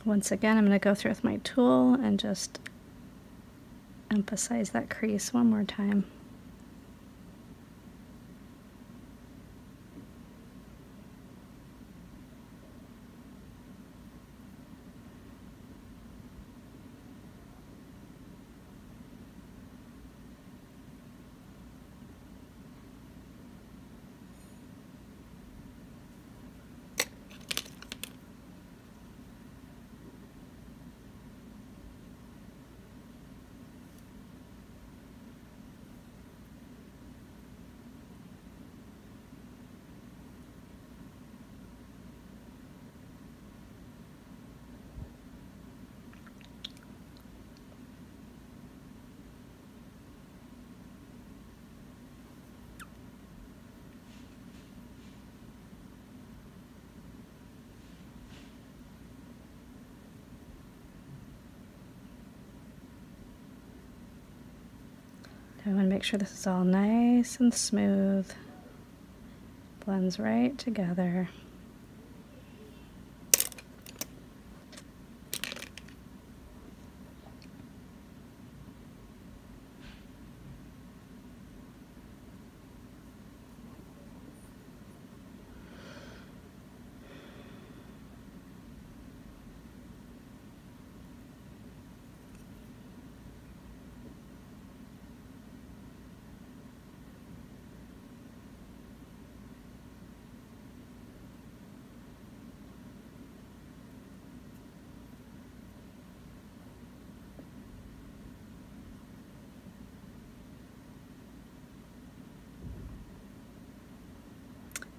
Once again, I'm going to go through with my tool and just emphasize that crease one more time. I want to make sure this is all nice and smooth, blends right together.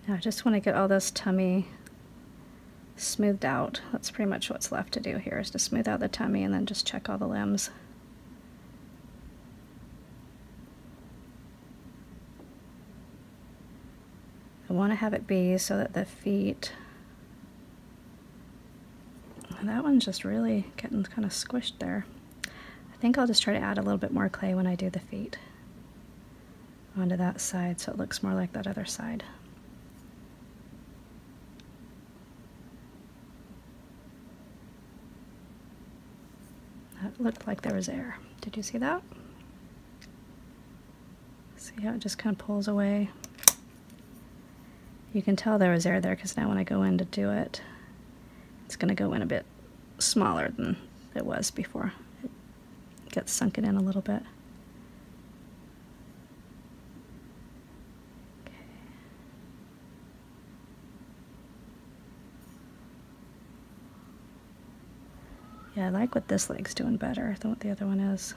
Now I just want to get all this tummy smoothed out. That's pretty much what's left to do here, is to smooth out the tummy and then just check all the limbs. I want to have it be so that the feet, that one's just really getting kind of squished there. I think I'll just try to add a little bit more clay when I do the feet onto that side so it looks more like that other side. That looked like there was air. Did you see that? See how it just kind of pulls away? You can tell there was air there because now when I go in to do it, it's going to go in a bit smaller than it was before. It gets sunken in a little bit. Okay. Yeah, I like what this leg's doing better than what the other one is.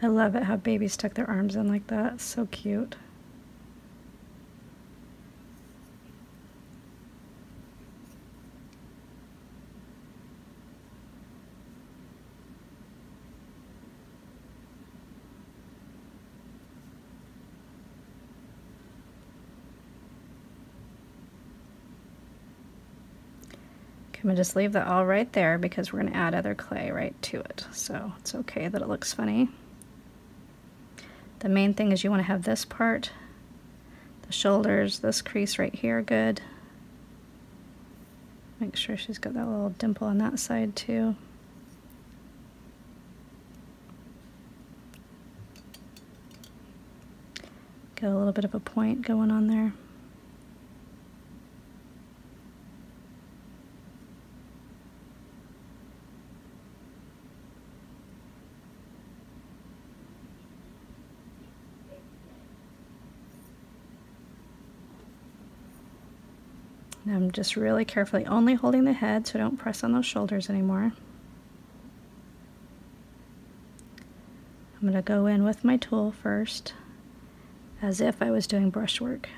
I love it how babies tuck their arms in like that. It's so cute. I'm going to just leave that all right there because we're going to add other clay right to it. So it's okay that it looks funny. The main thing is you want to have this part, the shoulders, this crease right here good. Make sure she's got that little dimple on that side too. Get a little bit of a point going on there. And I'm just really carefully only holding the head so I don't press on those shoulders anymore. I'm going to go in with my tool first, as if I was doing brushwork.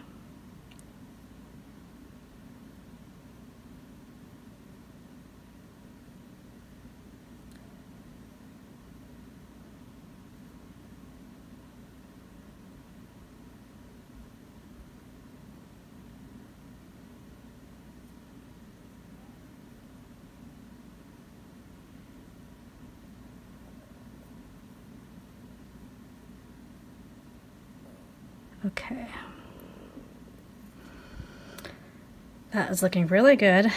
Okay. That is looking really good.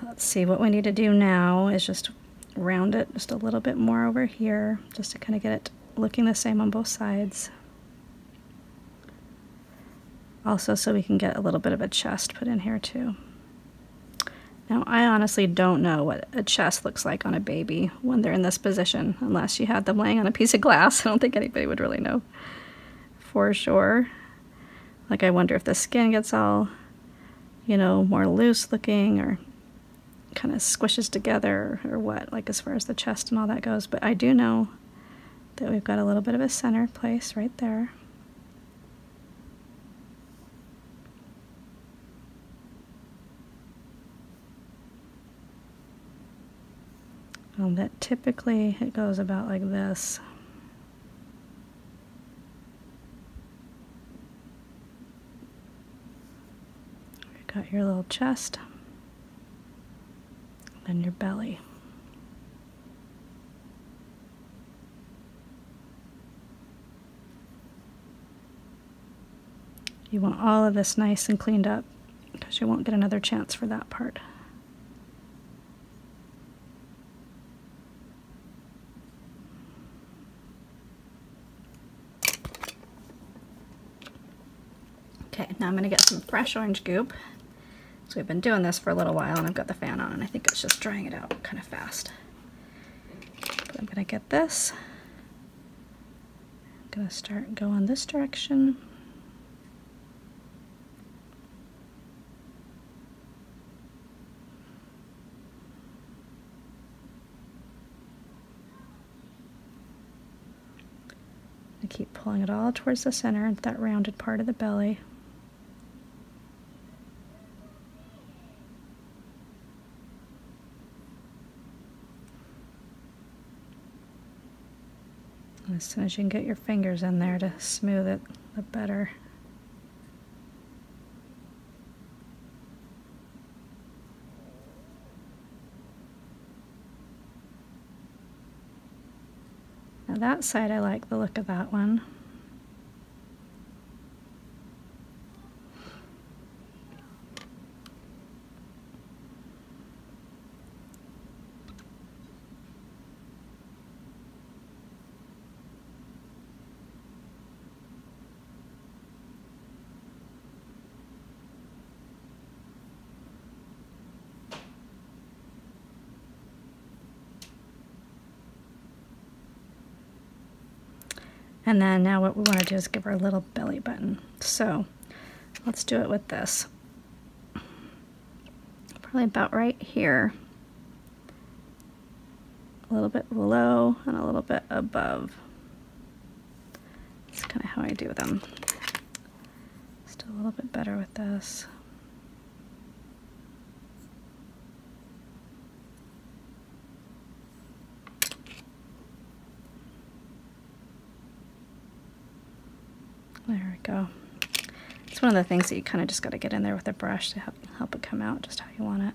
Let's see, what we need to do now is just round it just a little bit more over here, just to kind of get it looking the same on both sides. Also, so we can get a little bit of a chest put in here too. Now, I honestly don't know what a chest looks like on a baby when they're in this position, unless you had them laying on a piece of glass. I don't think anybody would really know for sure. Like, I wonder if the skin gets all, you know, more loose looking or kind of squishes together or what, like as far as the chest and all that goes. But I do know that we've got a little bit of a center place right there. That typically it goes about like this. Got your little chest, then your belly. You want all of this nice and cleaned up because you won't get another chance for that part. Okay, now I'm going to get some fresh orange goop. So we've been doing this for a little while and I've got the fan on and I think it's just drying it out kind of fast. But I'm going to get this. I'm going to start going this direction. I keep pulling it all towards the center into that rounded part of the belly. As soon as you can get your fingers in there to smooth it, the better. Now that side, I like the look of that one. And then now what we want to do is give her a little belly button. So let's do it with this. Probably about right here. A little bit below and a little bit above. That's kind of how I do them. Just a little bit better with this. There we go. It's one of the things that you kind of just got to get in there with a brush to help it come out just how you want it.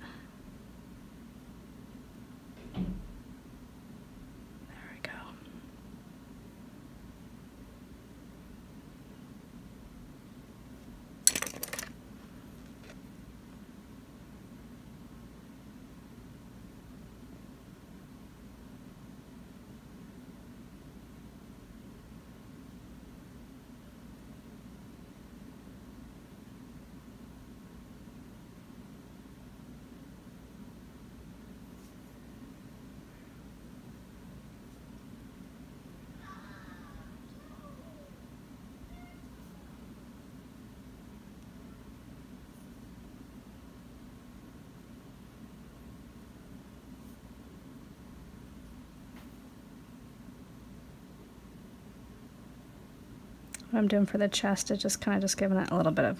what I'm doing for the chest is just kind of just giving it a little bit of,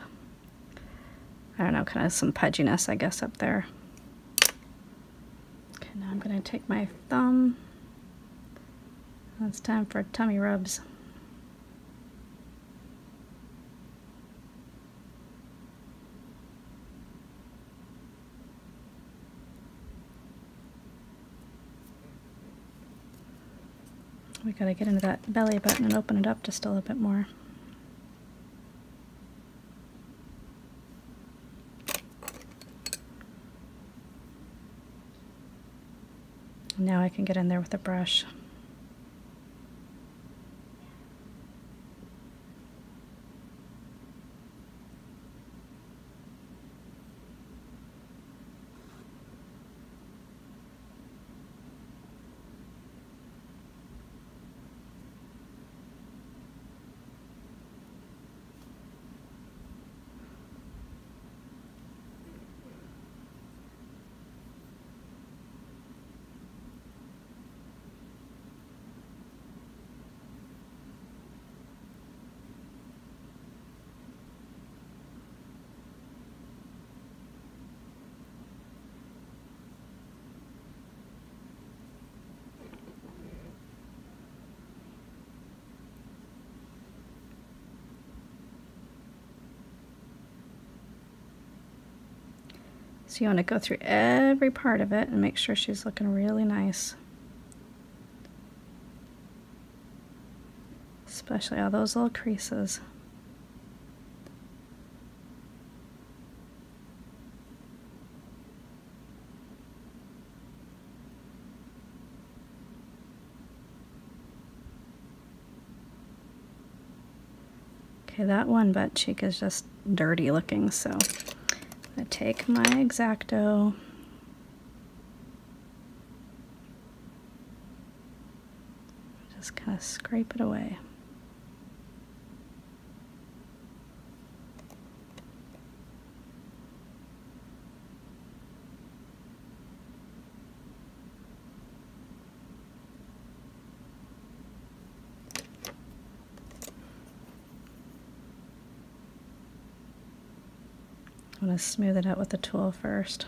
I don't know, kind of some pudginess, I guess, up there. Okay, now I'm going to take my thumb. It's time for tummy rubs. We gotta get into that belly button and open it up just a little bit more. Now I can get in there with a brush. So you want to go through every part of it and make sure she's looking really nice. Especially all those little creases. Okay, that one butt cheek is just dirty looking, so I'm going to take my X-Acto. Just kind of scrape it away. I'm going to smooth it out with the tool first.